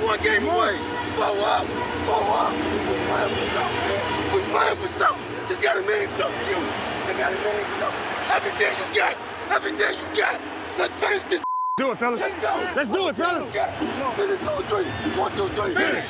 one game away. Blow up. We're playing for something, man. We're playing for something. It's gotta mean something to you. It gotta mean something. Everything you got. Let's finish this. Do it, fellas. Let's go. Let's do it, fellas. Finish 2-3. 1, 2, 3. Finish.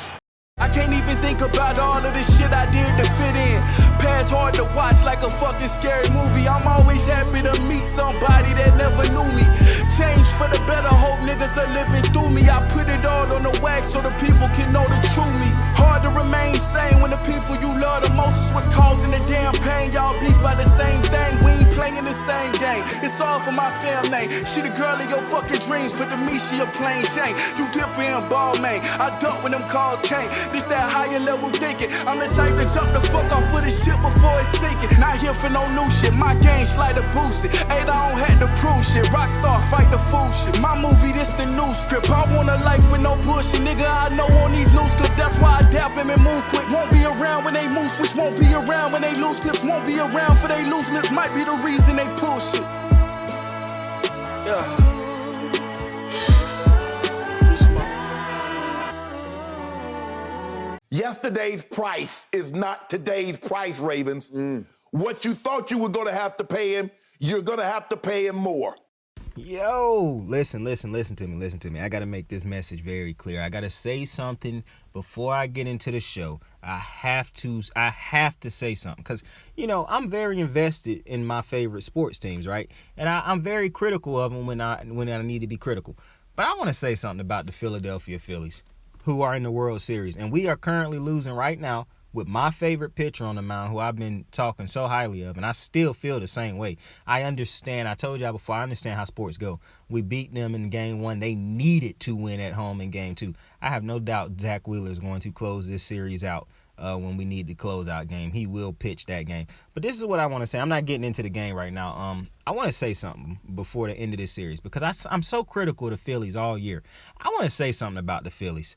I can't even think about all of the shit I did to fit in. Past hard to watch like a fucking scary movie. I'm always happy to meet somebody that never knew me. Change for the better, hope niggas are living through me. I put it all on the wax so the people can know the true me. Hard to remain sane when the people you love the most is what's causing the damn pain. Y'all beef by the same thing, we ain't playing the same game. It's all for my family. She the girl of your fucking dreams, but to me she a plain Jane. You dipper and ball man, I dump when them calls came. This that higher level thinking. I'm the type to jump the fuck off for the shit before it's sinking. Not here for no new shit. My game slide to boost it. Ain't I don't have to prove shit. Rockstar fight the fool shit. My movie, this the new script. I want a life with no bullshit. Nigga, I know on these news clips. That's why I dap him and move quick. Won't be around when they move switch. Won't be around when they lose clips. Won't be around for they loose lips. Might be the reason they pull shit. Yeah. Yesterday's price is not today's price, Ravens. What you thought you were going to have to pay him, you're going to have to pay him more. Yo, listen to me. I got to make this message very clear. I got to say something before I get into the show. I have to say something because, I'm very invested in my favorite sports teams, right? And I'm very critical of them when I need to be critical. But I want to say something about the Philadelphia Phillies, who are in the World Series. And we are currently losing right now with my favorite pitcher on the mound, who I've been talking so highly of, and I still feel the same way. I understand. I told y'all before, I understand how sports go. We beat them in Game 1. They needed to win at home in Game 2. I have no doubt Zach Wheeler is going to close this series out when we need to close out game. He will pitch that game. But this is what I want to say. I'm not getting into the game right now. I want to say something before the end of this series because I'm so critical of the Phillies all year. I want to say something about the Phillies.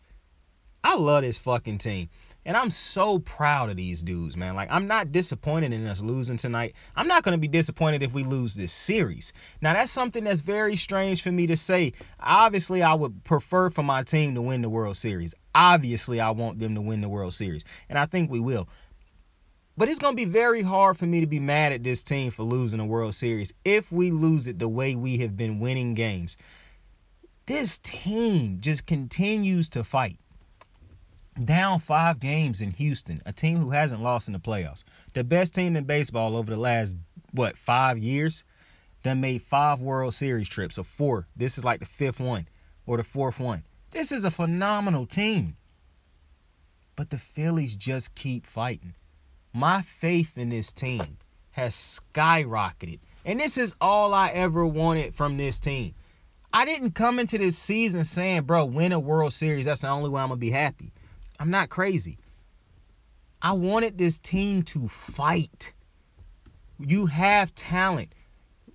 I love this fucking team. And I'm so proud of these dudes, man. Like, I'm not disappointed in us losing tonight. I'm not going to be disappointed if we lose this series. Now, that's something that's very strange for me to say. Obviously, I would prefer for my team to win the World Series. Obviously, I want them to win the World Series. And I think we will. But it's going to be very hard for me to be mad at this team for losing the World Series if we lose it the way we have been winning games. This team just continues to fight. Down 5 games in Houston, a team who hasn't lost in the playoffs. The best team in baseball over the last, 5 years? Done made 5 World Series trips, or 4. This is like the 5th one, or the 4th one. This is a phenomenal team. But the Phillies just keep fighting. My faith in this team has skyrocketed. And this is all I ever wanted from this team. I didn't come into this season saying, win a World Series. That's the only way I'm going to be happy. I'm not crazy. I wanted this team to fight. You have talent.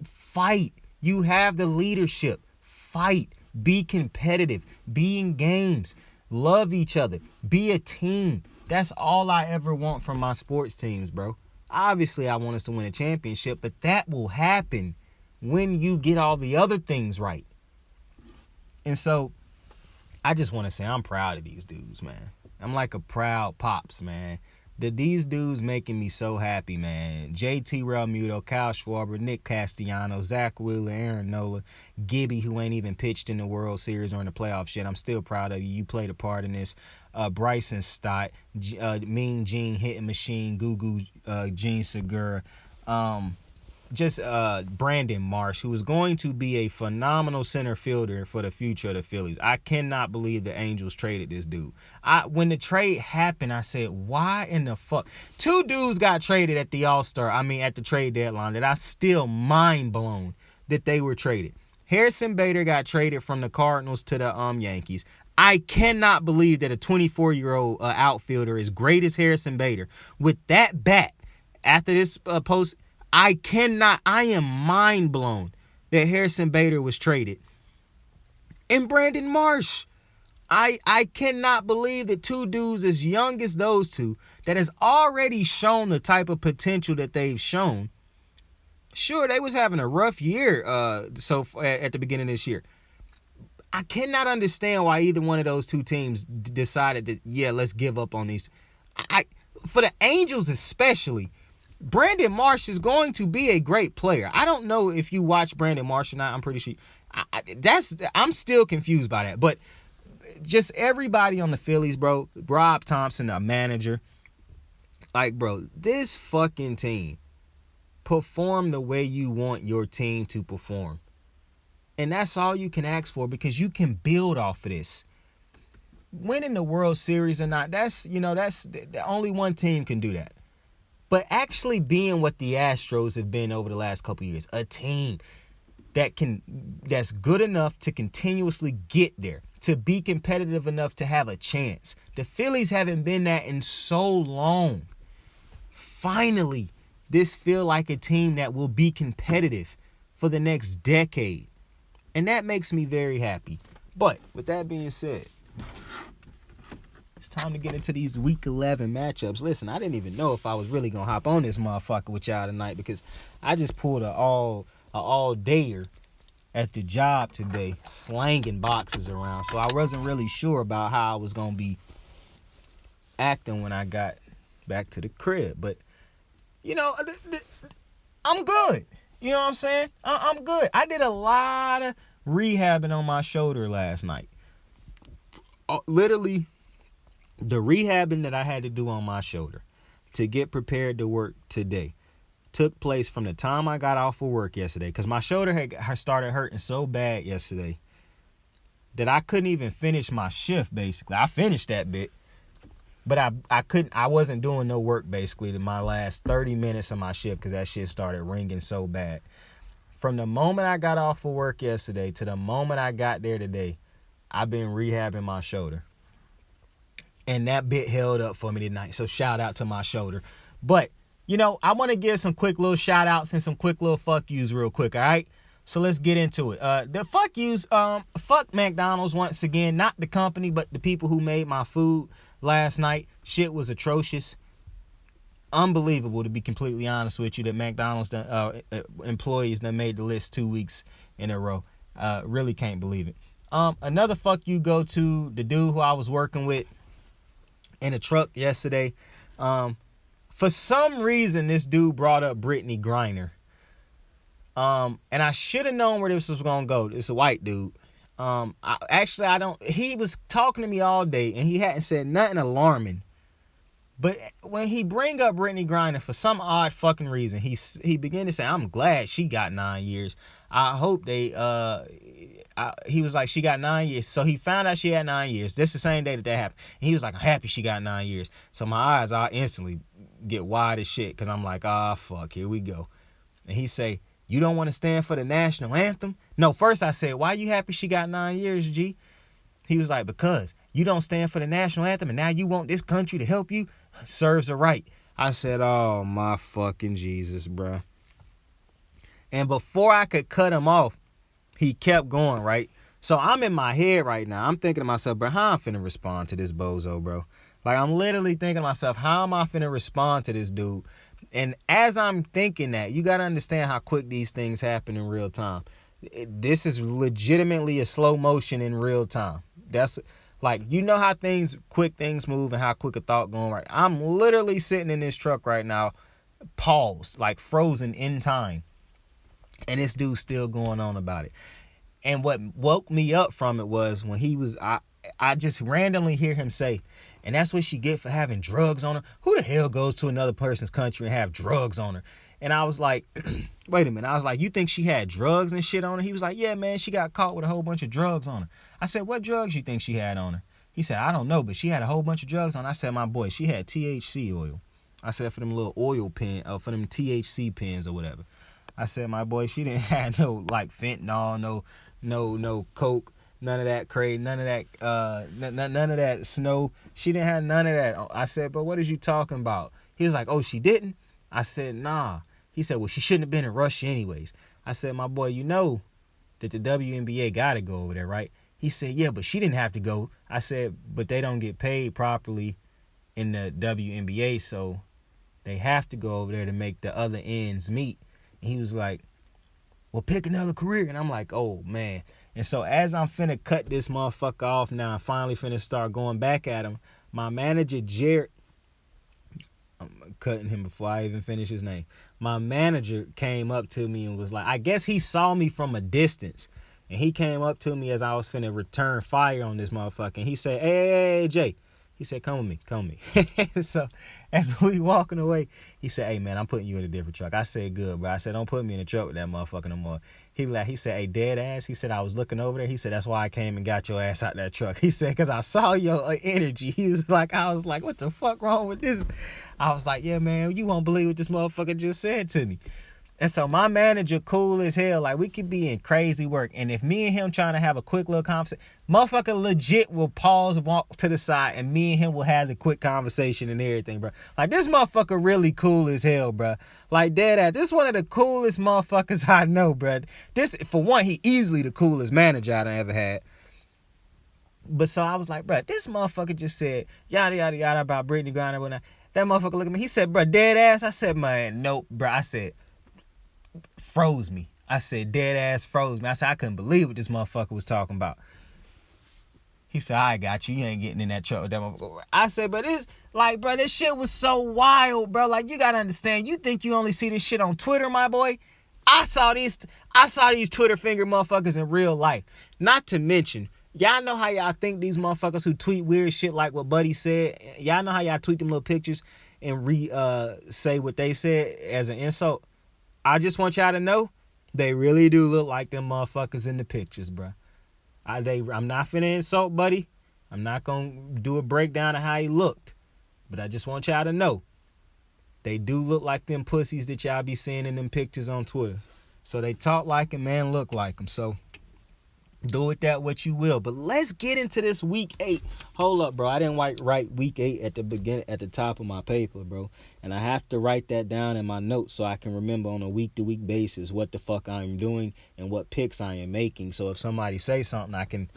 Fight. You have the leadership. Fight. Be competitive. Be in games. Love each other. Be a team. That's all I ever want from my sports teams, bro. Obviously, I want us to win a championship, but that will happen when you get all the other things right. And so, I just want to say I'm proud of these dudes, man. I'm like a proud pops, man. These dudes making me so happy, man. JT Realmuto, Kyle Schwarber, Nick Castellanos, Zach Wheeler, Aaron Nola, Gibby, who ain't even pitched in the World Series or in the playoffs yet. I'm still proud of you. You played a part in this. Bryson Stott, Mean Gene, Hitting Machine, Gugu, Gene Segura. Brandon Marsh, who is going to be a phenomenal center fielder for the future of the Phillies. I cannot believe the Angels traded this dude. When the trade happened, I said, why in the fuck? 2 dudes got traded at the at the trade deadline that I still mind blown that they were traded. Harrison Bader got traded from the Cardinals to the Yankees. I cannot believe that a 24-year-old outfielder as great as Harrison Bader with that bat after this post. I am mind blown that Harrison Bader was traded. And Brandon Marsh, I cannot believe that 2 dudes as young as those 2 that has already shown the type of potential that they've shown. Sure, they was having a rough year at the beginning of this year. I cannot understand why either one of those two teams decided that, yeah, let's give up on these. For the Angels especially, Brandon Marsh is going to be a great player. I don't know if you watch Brandon Marsh or not. I'm pretty sure. I'm still confused by that. But just everybody on the Phillies, bro. Rob Thompson, a manager. Like, bro, this fucking team perform the way you want your team to perform. And that's all you can ask for, because you can build off of this. Winning the World Series or not, that's the only one team can do that. But actually being what the Astros have been over the last couple years, a team that's good enough to continuously get there, to be competitive enough to have a chance. The Phillies haven't been that in so long. Finally, this feel like a team that will be competitive for the next decade. And that makes me very happy. But with that being said, it's time to get into these Week 11 matchups. Listen, I didn't even know if I was really going to hop on this motherfucker with y'all tonight, because I just pulled a all-dayer at the job today, slanging boxes around. So I wasn't really sure about how I was going to be acting when I got back to the crib. But, I'm good. You know what I'm saying? I'm good. I did a lot of rehabbing on my shoulder last night. Literally, the rehabbing that I had to do on my shoulder to get prepared to work today took place from the time I got off of work yesterday, because my shoulder had started hurting so bad yesterday that I couldn't even finish my shift, basically. I finished that bit, but I wasn't doing no work, basically, to my last 30 minutes of my shift, because that shit started ringing so bad. From the moment I got off of work yesterday to the moment I got there today, I've been rehabbing my shoulder. And that bit held up for me tonight. So shout out to my shoulder. But, I want to give some quick little shout outs and some quick little fuck yous real quick, all right? So let's get into it. The fuck yous, fuck McDonald's once again. Not the company, but the people who made my food last night. Shit was atrocious. Unbelievable, to be completely honest with you, that McDonald's employees that made the list 2 weeks in a row. Really can't believe it. Another fuck you go to the dude who I was working with in a truck yesterday. For some reason, this dude brought up Brittany Griner. And I should have known where this was going to go. It's a white dude. He was talking to me all day, and he hadn't said nothing alarming. But when he bring up Brittany Griner, for some odd fucking reason, he began to say, I'm glad she got 9 years. I hope he was like, she got 9 years. So he found out she had 9 years. This the same day that happened. And he was like, I'm happy she got 9 years. So my eyes, I instantly get wide as shit, because I'm like, fuck, here we go. And he say, you don't want to stand for the national anthem? No, first I said, why you happy she got 9 years, G? He was like, because you don't stand for the national anthem and now you want this country to help you? Serves her right. I said, oh my fucking Jesus, bruh. And before I could cut him off, he kept going, right? So I'm in my head right now. I'm thinking to myself, bro, how I'm finna respond to this bozo, bro? Like, I'm literally thinking to myself, how am I finna respond to this dude? And as I'm thinking that, you gotta understand how quick these things happen in real time. This is legitimately a slow motion in real time. That's like, you know how quick things move and how quick a thought going, right? I'm literally sitting in this truck right now, paused, like frozen in time. And this dude's still going on about it. And what woke me up from it was when I just randomly hear him say, and that's what she get for having drugs on her. Who the hell goes to another person's country and have drugs on her? And I was like, wait a minute. I was like, you think she had drugs and shit on her? He was like, yeah, man, she got caught with a whole bunch of drugs on her. I said, what drugs you think she had on her? He said, I don't know, but she had a whole bunch of drugs on her. I said, my boy, she had THC oil. I said, for them little oil pen, for them THC pens or whatever. I said, my boy, she didn't have no like fentanyl, no coke, none of that crazy, none of that snow. She didn't have none of that. I said, but what is you talking about? He was like, oh, she didn't? I said, nah. He said, well, she shouldn't have been in Russia anyways. I said, my boy, you know that the WNBA got to go over there, right? He said, yeah, but she didn't have to go. I said, but they don't get paid properly in the WNBA, so they have to go over there to make the other ends meet. And he was like, well, pick another career. And I'm like, oh, man. And so as I'm finna cut this motherfucker off now, I finally finna start going back at him. My manager, Jared, I'm cutting him before I even finish his name. My manager came up to me and was like, I guess he saw me from a distance. And he came up to me as I was finna return fire on this motherfucker. And he said, hey, Jay. He said, come with me. So as we walking away, he said, hey, man, I'm putting you in a different truck. I said, good, bro. I said, don't put me in a truck with that motherfucker no more. He said, hey, dead ass. He said, I was looking over there. He said, that's why I came and got your ass out that truck. He said, because I saw your energy. I was like, what the fuck wrong with this? I was like, yeah, man, you won't believe what this motherfucker just said to me. And so my manager cool as hell. Like, we could be in crazy work. And if me and him trying to have a quick little conversation, motherfucker legit will pause, walk to the side, and me and him will have the quick conversation and everything, bro. Like, this motherfucker really cool as hell, bro. Like, dead ass. This is one of the coolest motherfuckers I know, bro. This, for one, he easily the coolest manager I ever had. But so I was like, bro, this motherfucker just said yada, yada, yada about Brittney Griner. When that motherfucker looked at me, he said, bro, dead ass. I said, man, nope, bro. I said, froze me. I said, dead ass froze me. I said, I couldn't believe what this motherfucker was talking about. He said, I got you. You ain't getting in that truck with that motherfucker. I said, but it's like, bro, this shit was so wild, bro. Like, you gotta understand. You think you only see this shit on Twitter, my boy? I saw these Twitter finger motherfuckers in real life. Not to mention, y'all know how y'all think these motherfuckers who tweet weird shit like what Buddy said. Y'all know how y'all tweet them little pictures and say what they said as an insult. I just want y'all to know, they really do look like them motherfuckers in the pictures, bro. I'm not finna insult Buddy. I'm not gonna do a breakdown of how he looked. But I just want y'all to know, they do look like them pussies that y'all be seeing in them pictures on Twitter. So they talk like him, man, look like him. So do with that what you will. But let's get into this week 8. Hold up, bro. I didn't write week 8 at the top of my paper, bro. And I have to write that down in my notes so I can remember on a week-to-week basis what the fuck I'm doing and what picks I am making. So if somebody say something, I can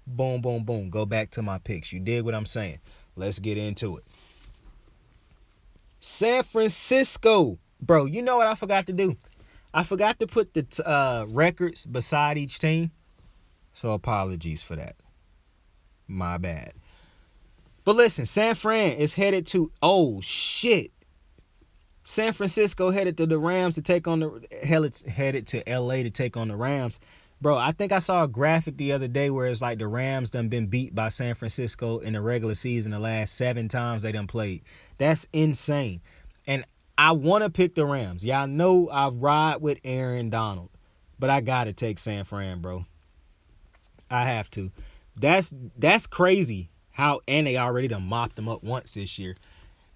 boom, boom, boom, go back to my picks. You dig what I'm saying? Let's get into it. San Francisco. Bro, you know what I forgot to do? I forgot to put the records beside each team. So apologies for that. My bad. But listen, San Fran is headed to, oh shit. San Francisco headed to the Rams to take on headed to LA to take on the Rams. Bro, I think I saw a graphic the other day where it's like the Rams done been beat by San Francisco in the regular season the last 7 times they done played. That's insane. And I want to pick the Rams. Y'all know I ride with Aaron Donald. But I got to take San Fran, bro. I have to. That's crazy how, and they already done mopped them up once this year.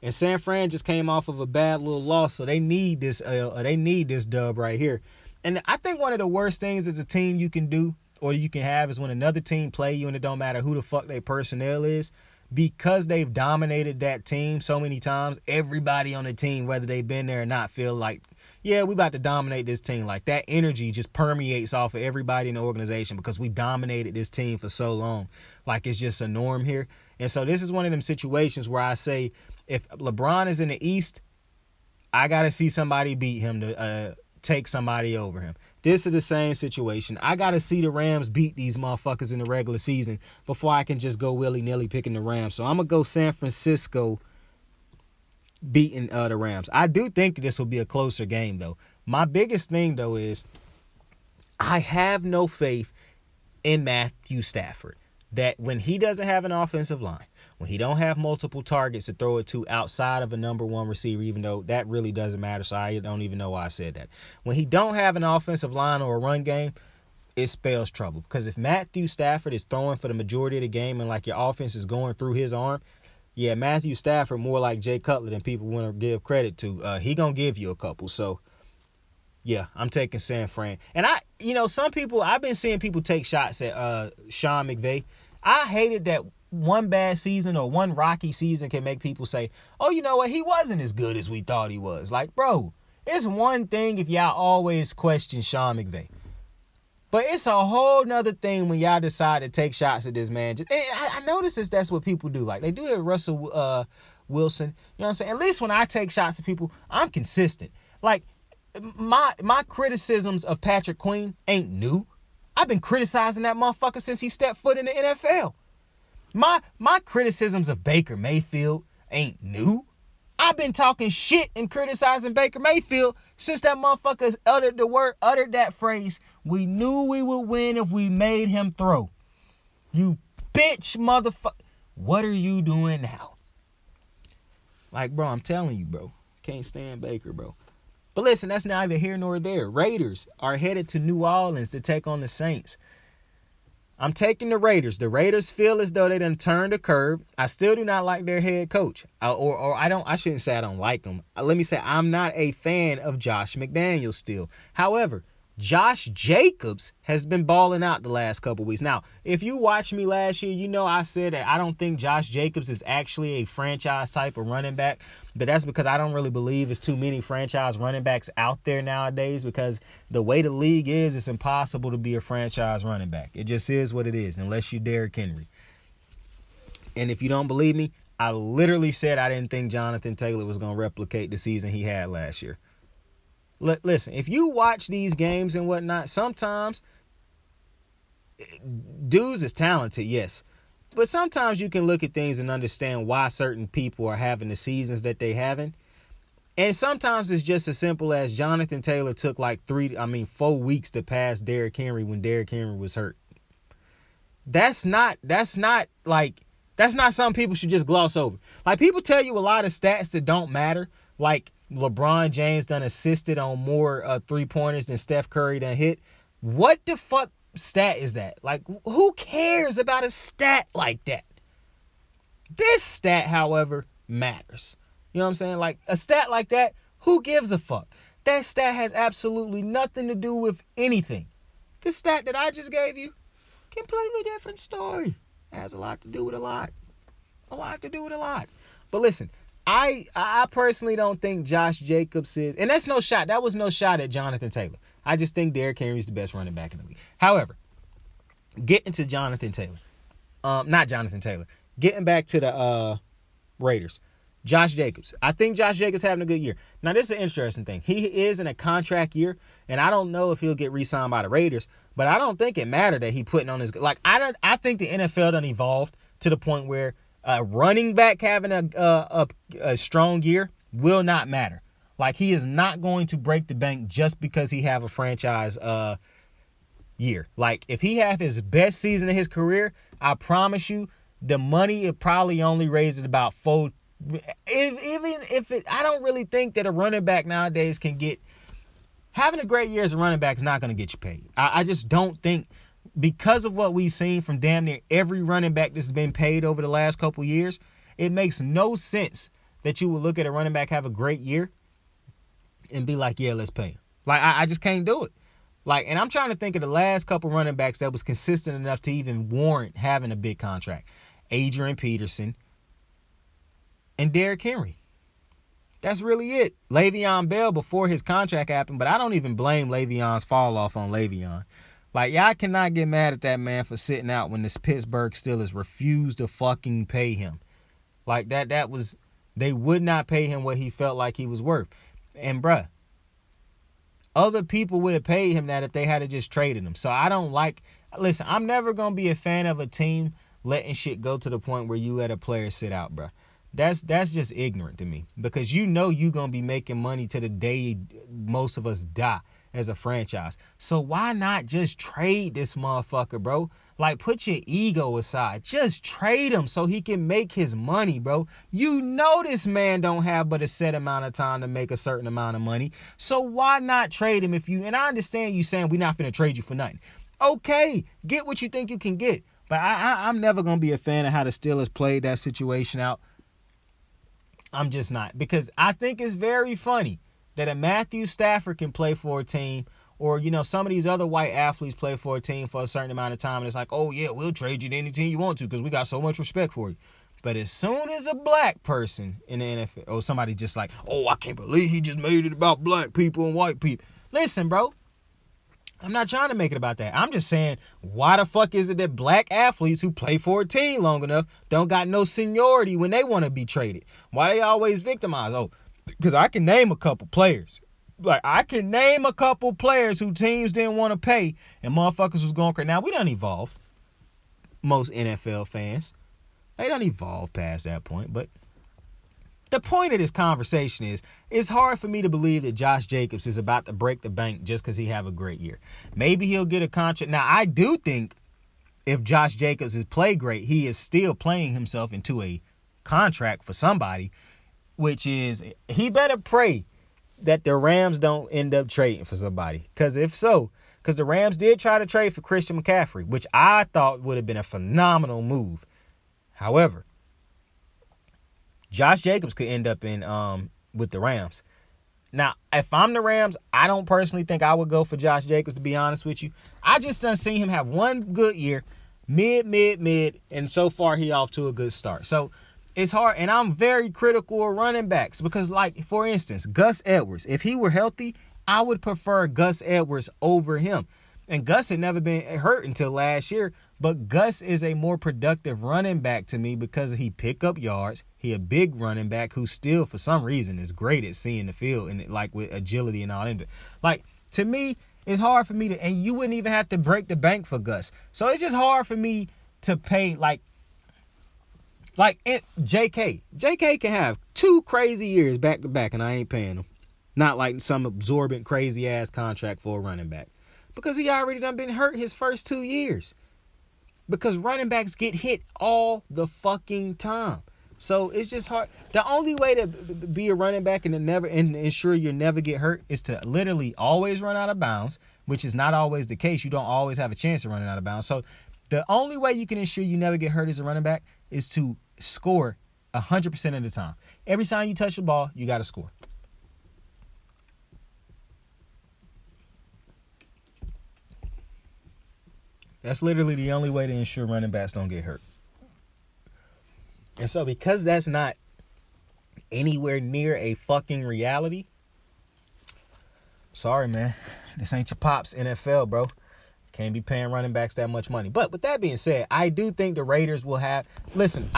And San Fran just came off of a bad little loss, so they need this dub right here. And I think one of the worst things as a team you can do or you can have is when another team play you and it don't matter who the fuck their personnel is, because they've dominated that team so many times, everybody on the team, whether they've been there or not, feel like, yeah, we about to dominate this team. Like, that energy just permeates off of everybody in the organization because we dominated this team for so long. Like, it's just a norm here. And so this is one of them situations where I say, if LeBron is in the East, I got to see somebody beat him to take somebody over him. This is the same situation. I got to see the Rams beat these motherfuckers in the regular season before I can just go willy-nilly picking the Rams. So I'm going to go San Francisco beating the Rams. I do think this will be a closer game, though. My biggest thing, though, is I have no faith in Matthew Stafford. That when he doesn't have an offensive line, when he don't have multiple targets to throw it to outside of a number one receiver, even though that really doesn't matter, so I don't even know why I said that. When he don't have an offensive line or a run game, it spells trouble. Because if Matthew Stafford is throwing for the majority of the game and like your offense is going through his arm, yeah, Matthew Stafford more like Jay Cutler than people want to give credit to. He gonna give you a couple. So yeah, I'm taking San Fran. And some people, I've been seeing people take shots at Sean McVay. I hated that one bad season or one rocky season can make people say, oh, you know what, he wasn't as good as we thought he was. Like, bro, it's one thing if y'all always question Sean McVay. But it's a whole nother thing when y'all decide to take shots at this man. I notice that's what people do. Like, they do it with Russell Wilson. You know what I'm saying? At least when I take shots at people, I'm consistent. Like, my criticisms of Patrick Queen ain't new. I've been criticizing that motherfucker since he stepped foot in the NFL. My criticisms of Baker Mayfield ain't new. I've been talking shit and criticizing Baker Mayfield since that motherfucker uttered that phrase. We knew we would win if we made him throw. You bitch motherfucker. What are you doing now? Like, bro, I'm telling you, bro. Can't stand Baker, bro. But listen, that's neither here nor there. Raiders are headed to New Orleans to take on the Saints. I'm taking the Raiders. The Raiders feel as though they done turned a curve. I still do not like their head coach. I shouldn't say I don't like him. Let me say I'm not a fan of Josh McDaniels still. However, Josh Jacobs has been balling out the last couple weeks. Now, if you watched me last year, you know I said that I don't think Josh Jacobs is actually a franchise type of running back. But that's because I don't really believe there's too many franchise running backs out there nowadays, because the way the league is, it's impossible to be a franchise running back. It just is what it is, unless you're Derrick Henry. And if you don't believe me, I literally said I didn't think Jonathan Taylor was going to replicate the season he had last year. Listen, if you watch these games and whatnot, sometimes dudes is talented, yes. But sometimes you can look at things and understand why certain people are having the seasons that they having. And sometimes it's just as simple as Jonathan Taylor took like 4 weeks to pass Derrick Henry when Derrick Henry was hurt. That's not something people should just gloss over. Like, people tell you a lot of stats that don't matter. Like, LeBron James done assisted on more 3-pointers than Steph Curry done hit. What the fuck stat is that? Like, who cares about a stat like that? This stat, however, matters. You know what I'm saying? Like, a stat like that, who gives a fuck? That stat has absolutely nothing to do with anything. This stat that I just gave you, completely different story. It has a lot to do with a lot. A lot to do with a lot. But listen, I personally don't think Josh Jacobs is, and that's no shot. That was no shot at Jonathan Taylor. I just think Derrick Henry's the best running back in the league. However, getting to Jonathan Taylor. Not Jonathan Taylor. Getting back to the Raiders. Josh Jacobs. I think Josh Jacobs having a good year. Now, this is an interesting thing. He is in a contract year, and I don't know if he'll get re-signed by the Raiders, but I don't think it mattered that he putting on his, like, I think the NFL done evolved to the point where a running back having a strong year will not matter. Like, he is not going to break the bank just because he have a franchise year. Like, if he have his best season of his career, I promise you, the money it probably only raised about $4. I don't really think that a running back nowadays can get, having a great year as a running back is not going to get you paid. I just don't think, because of what we've seen from damn near every running back that's been paid over the last couple years, it makes no sense that you would look at a running back have a great year and be like, yeah, let's pay him. Like, I just can't do it. Like, and I'm trying to think of the last couple running backs that was consistent enough to even warrant having a big contract. Adrian Peterson and Derrick Henry. That's really it. Le'Veon Bell before his contract happened, but I don't even blame Le'Veon's fall off on Le'Veon. Like, y'all cannot get mad at that man for sitting out when this Pittsburgh Steelers refused to fucking pay him. Like, that was, they would not pay him what he felt like he was worth. And bruh, other people would have paid him that if they had just traded him. So I don't like, listen, I'm never going to be a fan of a team letting shit go to the point where you let a player sit out, bruh. That's just ignorant to me, because you know you're going to be making money to the day most of us die as a franchise. So why not just trade this motherfucker, bro? Like, put your ego aside. Just trade him so he can make his money, bro. You know this man don't have but a set amount of time to make a certain amount of money. So why not trade him? And I understand you saying we're not finna trade you for nothing. Okay, get what you think you can get. But I'm never going to be a fan of how the Steelers played that situation out. I'm just not. Because I think it's very funny that a Matthew Stafford can play for a team, or, you know, some of these other white athletes play for a team for a certain amount of time, and it's like, oh, yeah, we'll trade you to any team you want to because we got so much respect for you. But as soon as a black person in the NFL, or somebody just like, oh, I can't believe he just made it about black people and white people. Listen, bro, I'm not trying to make it about that. I'm just saying, why the fuck is it that black athletes who play for a team long enough don't got no seniority when they want to be traded? Why they always victimized? Oh, because I can name a couple players Like, I can name a couple players who teams didn't want to pay, and motherfuckers was going crazy. Now, we done evolved. Most NFL fans, they done evolved past that point. But the point of this conversation is, it's hard for me to believe that Josh Jacobs is about to break the bank just because he have a great year. Maybe he'll get a contract. Now, I do think if Josh Jacobs is play great, he is still playing himself into a contract for somebody, which is, he better pray that the Rams don't end up trading for somebody. Because if so, because the Rams did try to trade for Christian McCaffrey, which I thought would have been a phenomenal move. However, Josh Jacobs could end up in with the Rams. Now, if I'm the Rams, I don't personally think I would go for Josh Jacobs, to be honest with you. I just done seen him have one good year, mid, and so far he off to a good start. So it's hard, and I'm very critical of running backs because, like, for instance, Gus Edwards, if he were healthy, I would prefer Gus Edwards over him. And Gus had never been hurt until last year, but Gus is a more productive running back to me because he pick up yards. He a big running back who still, for some reason, is great at seeing the field and, like, with agility and all that. Like, to me, it's hard for me to, and you wouldn't even have to break the bank for Gus. So it's just hard for me to pay, JK. JK can have 2 crazy years back to back, and I ain't paying him. Not like some absorbent, crazy ass contract for a running back, because he already done been hurt his first 2 years. Because running backs get hit all the fucking time. So it's just hard. The only way to be a running back and ensure you never get hurt is to literally always run out of bounds, which is not always the case. You don't always have a chance of running out of bounds. So the only way you can ensure you never get hurt as a running back is to score 100% of the time. Every time you touch the ball, you got to score. That's literally the only way to ensure running backs don't get hurt. And so because that's not anywhere near a fucking reality, sorry, man. This ain't your pops NFL, bro. Can't be paying running backs that much money. But with that being said, I do think the Raiders will have... Listen,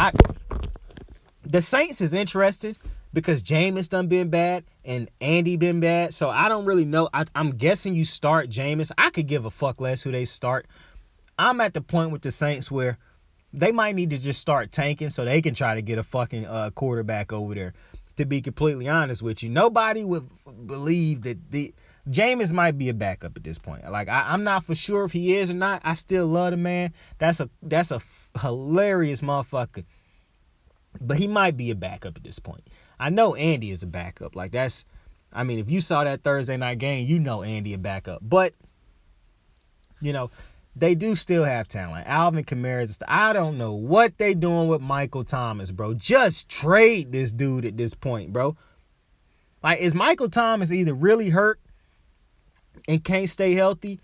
the Saints is interested because Jameis done been bad and Andy been bad. So I don't really know. I'm guessing you start Jameis. I could give a fuck less who they start. I'm at the point with the Saints where they might need to just start tanking so they can try to get a fucking quarterback over there. To be completely honest with you, nobody would believe that Jameis might be a backup at this point. Like, I'm not for sure if he is or not. I still love the man. That's a hilarious motherfucker. But he might be a backup at this point. I know Andy is a backup. Like, if you saw that Thursday night game, you know Andy a backup. But, they do still have talent. Alvin Kamara, I don't know what they doing with Michael Thomas, bro. Just trade this dude at this point, bro. Like, is Michael Thomas either really hurt and can't stay healthy,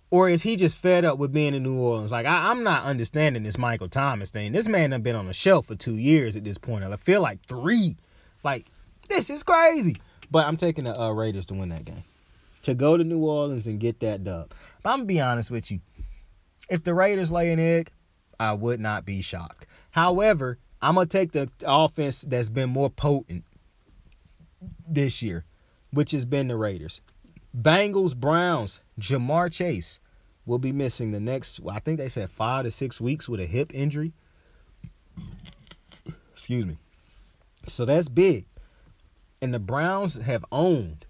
or is he just fed up with being in New Orleans? Like, I'm not understanding this Michael Thomas thing. This man done been on the shelf for 2 years at this point. I feel like 3. Like, this is crazy. But I'm taking the Raiders to win that game. To go to New Orleans and get that dub. But I'm going to be honest with you. If the Raiders lay an egg, I would not be shocked. However, I'm going to take the offense that's been more potent this year, which has been the Raiders. Bengals, Browns, Jamar Chase will be missing the next, I think they said 5 to 6 weeks with a hip injury. Excuse me. So that's big. And the Browns have owned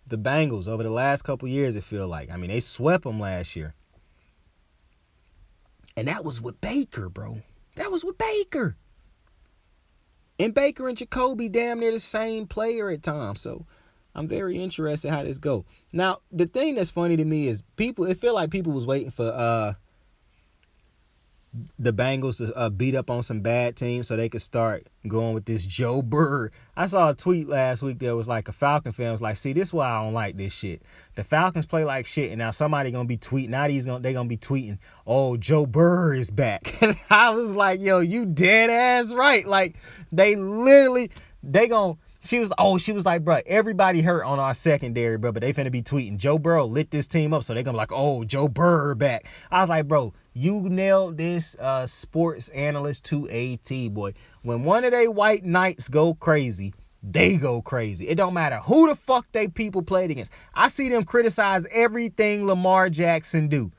the Bengals over the last couple years, it feels like. They swept them last year. And that was with Baker, bro. That was with Baker. And Baker and Jacoby damn near the same player at times. So I'm very interested how this go. Now, the thing that's funny to me is it feel like people was waiting for the Bengals to beat up on some bad teams so they could start going with this Joe Burrow. I saw a tweet last week that was like a Falcon fan was like, see, this is why I don't like this shit. The Falcons play like shit, and now somebody gonna be tweeting. Now they gonna be tweeting, oh, Joe Burrow is back. And I was like, yo, you dead ass right. Like, she was like, bro, everybody hurt on our secondary, bro, but they finna be tweeting, Joe Burrow lit this team up, so they gonna be like, oh, Joe Burrow back. I was like, bro, you nailed this sports analyst to a T, boy. When one of they white knights go crazy, they go crazy. It don't matter who the fuck they people played against. I see them criticize everything Lamar Jackson do.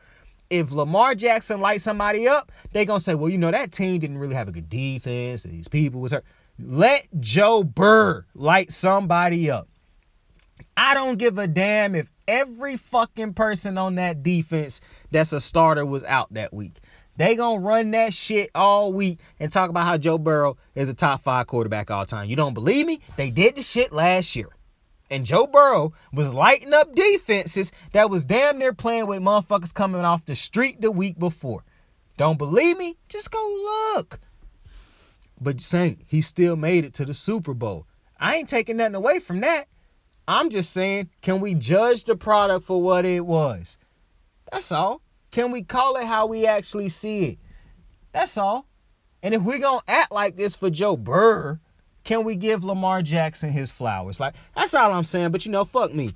If Lamar Jackson lights somebody up, they gonna say, well, you know, that team didn't really have a good defense. These people was hurt. Let Joe Burrow light somebody up. I don't give a damn if every fucking person on that defense that's a starter was out that week. They gonna run that shit all week and talk about how Joe Burrow is a top 5 quarterback all time. You don't believe me? They did the shit last year. And Joe Burrow was lighting up defenses that was damn near playing with motherfuckers coming off the street the week before. Don't believe me? Just go look. But saying he still made it to the Super Bowl. I ain't taking nothing away from that. I'm just saying, can we judge the product for what it was? That's all. Can we call it how we actually see it? That's all. And if we're going to act like this for Joe Burrow, can we give Lamar Jackson his flowers? Like, that's all I'm saying. But, you know, fuck me.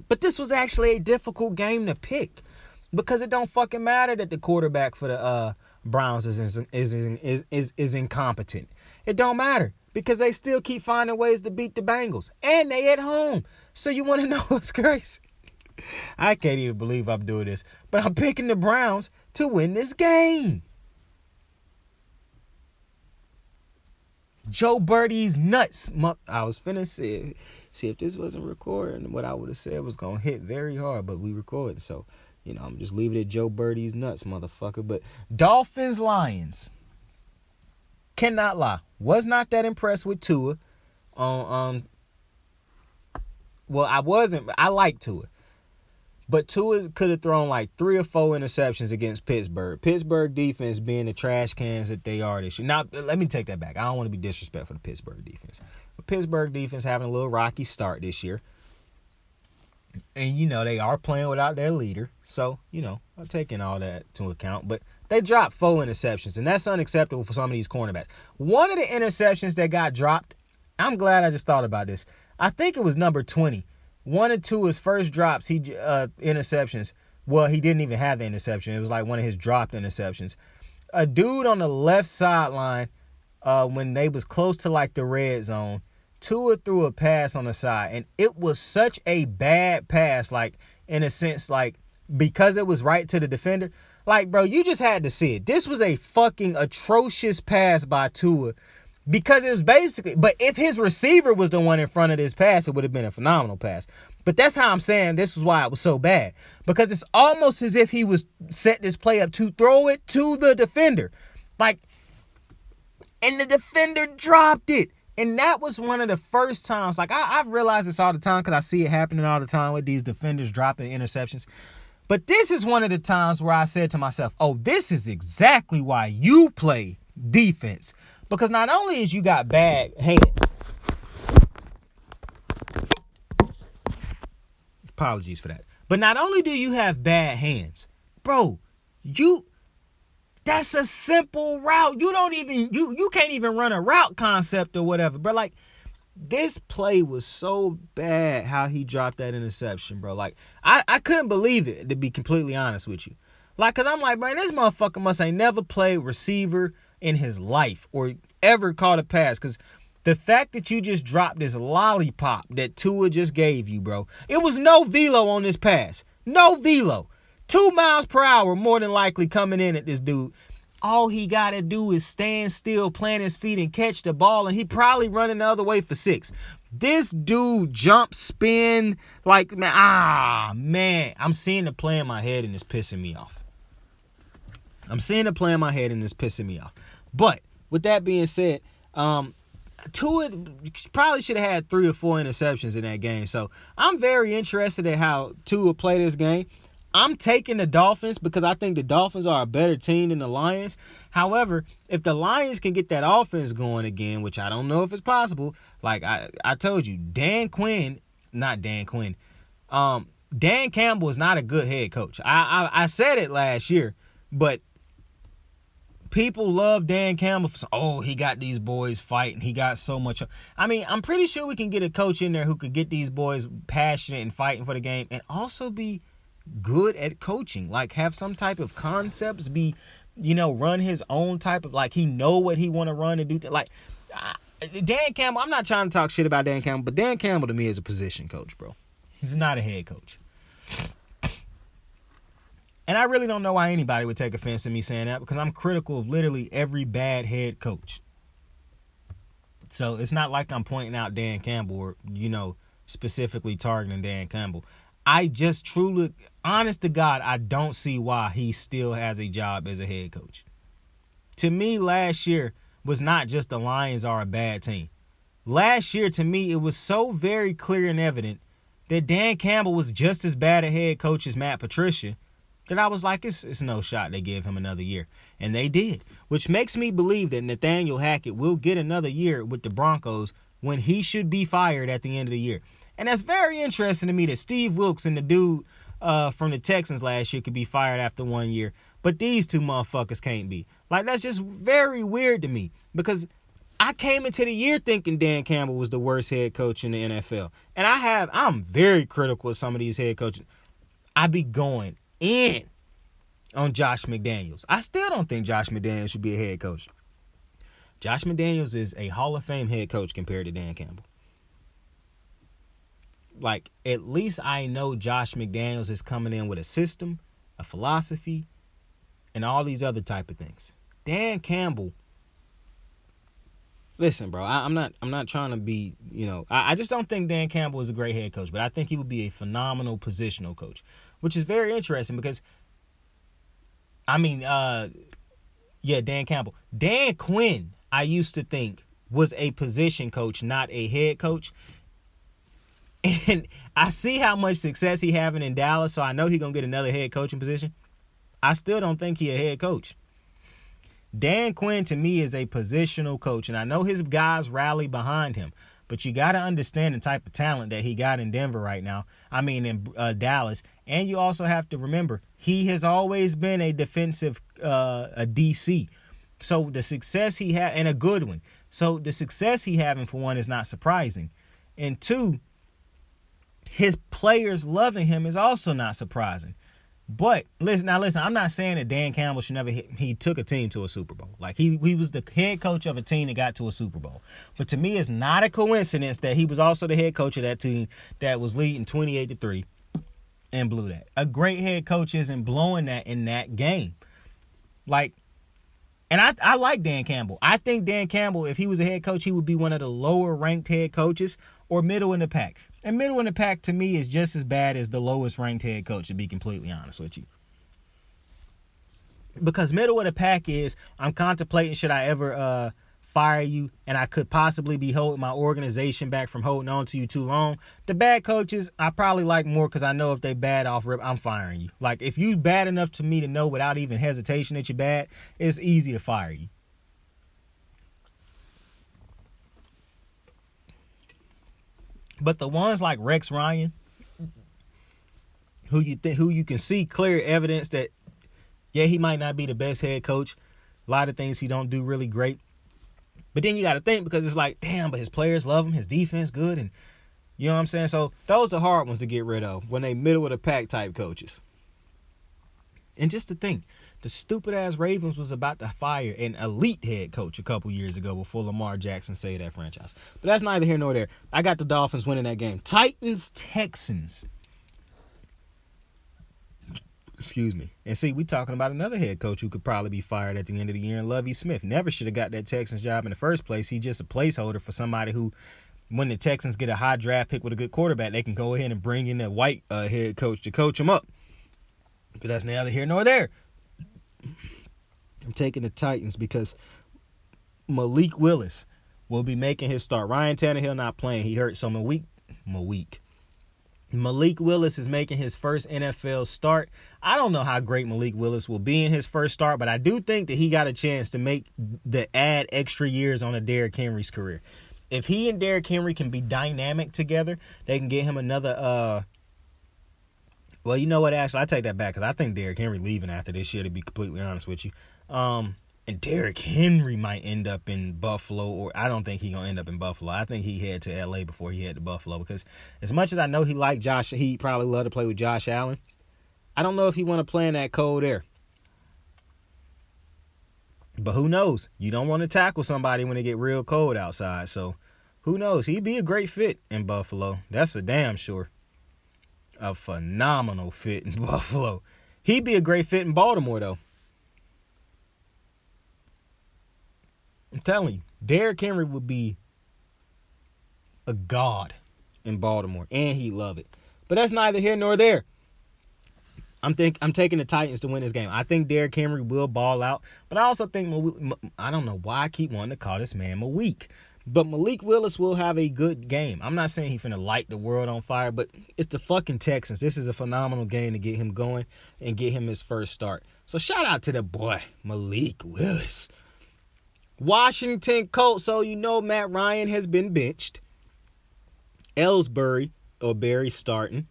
But this was actually a difficult game to pick. Because it don't fucking matter that the quarterback for the Browns is incompetent. It don't matter. Because they still keep finding ways to beat the Bengals. And they at home. So you want to know what's crazy? I can't even believe I'm doing this. But I'm picking the Browns to win this game. Joe Birdie's nuts. I was finna see if this wasn't recording. What I would have said was going to hit very hard. But we recorded. So, you know, I'm just leaving it Joe Birdie's nuts, motherfucker. But Dolphins, Lions. Cannot lie. Was not that impressed with Tua. Well, I wasn't. I like Tua. But Tua could have thrown like 3 or 4 interceptions against Pittsburgh. Pittsburgh defense being the trash cans that they are this year. Now, let me take that back. I don't want to be disrespectful to Pittsburgh defense. But Pittsburgh defense having a little rocky start this year. And, you know, they are playing without their leader. So, you know, I'm taking all that to account. But they dropped 4 interceptions. And that's unacceptable for some of these cornerbacks. One of the interceptions that got dropped, I'm glad I just thought about this. I think it was number 20. One or two of his first drops, interceptions. Well, he didn't even have the interception. It was like one of his dropped interceptions. A dude on the left sideline, when they was close to like the red zone, Tua threw a pass on the side, and it was such a bad pass, like in a sense, like because it was right to the defender. Like, bro, you just had to see it. This was a fucking atrocious pass by Tua. Because it was basically, but if his receiver was the one in front of this pass, it would have been a phenomenal pass. But that's how I'm saying this is why it was so bad. Because it's almost as if he was set this play up to throw it to the defender. Like, and the defender dropped it. And that was one of the first times, like I've realized this all the time because I see it happening all the time with these defenders dropping interceptions. But this is one of the times where I said to myself, oh, this is exactly why you play defense. Because not only is you got bad hands. Apologies for that. But not only do you have bad hands, bro, that's a simple route. You can't even run a route concept or whatever. But like, this play was so bad how he dropped that interception, bro. Like, I couldn't believe it, to be completely honest with you. Like, because I'm like, man, this motherfucker must ain't never played receiver in his life or ever caught a pass. Because the fact that you just dropped this lollipop that Tua just gave you, bro, it was no velo on this pass. No velo. 2 miles per hour more than likely coming in at this dude. All he got to do is stand still, plant his feet, and catch the ball, and he probably running the other way for 6. This dude jump spin like, man, I'm seeing the play in my head, and it's pissing me off. But with that being said, Tua probably should have had 3 or 4 interceptions in that game. So I'm very interested in how Tua play this game. I'm taking the Dolphins because I think the Dolphins are a better team than the Lions. However, if the Lions can get that offense going again, which I don't know if it's possible, like I told you, Dan Campbell is not a good head coach. I said it last year, but people love Dan Campbell for, he got these boys fighting. He got so much. I mean, I'm pretty sure we can get a coach in there who could get these boys passionate and fighting for the game and also be good at coaching. Like, have some type of concepts, run his own type of, like, he know what he want to run and do. Like, Dan Campbell, I'm not trying to talk shit about Dan Campbell, but Dan Campbell to me is a position coach, bro. He's not a head coach. And I really don't know why anybody would take offense to me saying that, because I'm critical of literally every bad head coach. So it's not like I'm pointing out Dan Campbell or, specifically targeting Dan Campbell. I just truly, honest to God, I don't see why he still has a job as a head coach. To me, last year was not just the Lions are a bad team. Last year, to me, it was so very clear and evident that Dan Campbell was just as bad a head coach as Matt Patricia, that I was like, it's no shot they give him another year. And they did, which makes me believe that Nathaniel Hackett will get another year with the Broncos when he should be fired at the end of the year. And that's very interesting to me that Steve Wilkes and the dude from the Texans last year could be fired after 1 year, but these two motherfuckers can't be. Like, that's just very weird to me, because I came into the year thinking Dan Campbell was the worst head coach in the NFL. And I'm very critical of some of these head coaches. I be going in on Josh McDaniels. I still don't think Josh McDaniels should be a head coach. Josh McDaniels is a Hall of Fame head coach compared to Dan Campbell. Like, at least I know Josh McDaniels is coming in with a system, a philosophy, and all these other type of things. Dan Campbell, listen, bro, I'm not trying to be, I just don't think Dan Campbell is a great head coach, but I think he would be a phenomenal positional coach, which is very interesting because, Dan Campbell. Dan Quinn, I used to think, was a position coach, not a head coach. And I see how much success he having in Dallas, so I know he's going to get another head coaching position. I still don't think he a head coach. Dan Quinn, to me, is a positional coach, and I know his guys rally behind him, but you got to understand the type of talent that he got in Denver right now. In Dallas. And you also have to remember, he has always been a defensive a DC. So the success he had, and a good one. So the success he having, for one, is not surprising. And two, his players loving him is also not surprising. But listen, I'm not saying that Dan Campbell should never he took a team to a Super Bowl. Like, he was the head coach of a team that got to a Super Bowl. But to me, it's not a coincidence that he was also the head coach of that team that was leading 28-3 and blew that. A great head coach isn't blowing that in that game. Like, and I like Dan Campbell. I think Dan Campbell, if he was a head coach, he would be one of the lower ranked head coaches or middle in the pack. And middle in the pack, to me, is just as bad as the lowest ranked head coach, to be completely honest with you. Because middle of the pack is, I'm contemplating, should I ever fire you, and I could possibly be holding my organization back from holding on to you too long. The bad coaches, I probably like more because I know if they bad off rip, I'm firing you. Like, if you bad enough to me to know without even hesitation that you're bad, it's easy to fire you. But the ones like Rex Ryan, who you can see clear evidence that, yeah, he might not be the best head coach. A lot of things he don't do really great. But then you got to think, because it's like, damn, but his players love him, his defense good, and you know what I'm saying? So those are the hard ones to get rid of when they middle of the pack type coaches. And just to think, the stupid ass Ravens was about to fire an elite head coach a couple years ago before Lamar Jackson saved that franchise. But that's neither here nor there. I got the Dolphins winning that game. Titans-Texans. Excuse me. And see, we talking about another head coach who could probably be fired at the end of the year, and Lovie Smith. Never should have got that Texans job in the first place. He's just a placeholder for somebody who, when the Texans get a high draft pick with a good quarterback, they can go ahead and bring in a white head coach to coach them up. But that's neither here nor there. I'm taking the Titans because Malik Willis will be making his start. Ryan Tannehill not playing. He hurt. So Malik Willis is making his first NFL start. I don't know how great Malik Willis will be in his first start, but I do think that he got a chance to add extra years on a Derrick Henry's career. If he and Derrick Henry can be dynamic together, they can get him another well, you know what, actually, I take that back, because I think Derrick Henry leaving after this year, to be completely honest with you. And Derrick Henry might end up in Buffalo, or I don't think he's going to end up in Buffalo. I think he head to L.A. before he head to Buffalo, because as much as I know he probably love to play with Josh Allen, I don't know if he want to play in that cold air. But who knows? You don't want to tackle somebody when it get real cold outside. So who knows? He'd be a great fit in Buffalo. That's for damn sure. A phenomenal fit in Buffalo. He'd be a great fit in Baltimore, though. I'm telling you, Derrick Henry would be a god in Baltimore, and he'd love it. But that's neither here nor there. I'm taking the Titans to win this game. I think Derrick Henry will ball out, but I also think I don't know why I keep wanting to call this man Malik. But Malik Willis will have a good game. I'm not saying he's finna light the world on fire, but it's the fucking Texans. This is a phenomenal game to get him going and get him his first start. So shout out to the boy, Malik Willis. Washington Colts. So you know Matt Ryan has been benched. Ellsbury or Barry starting.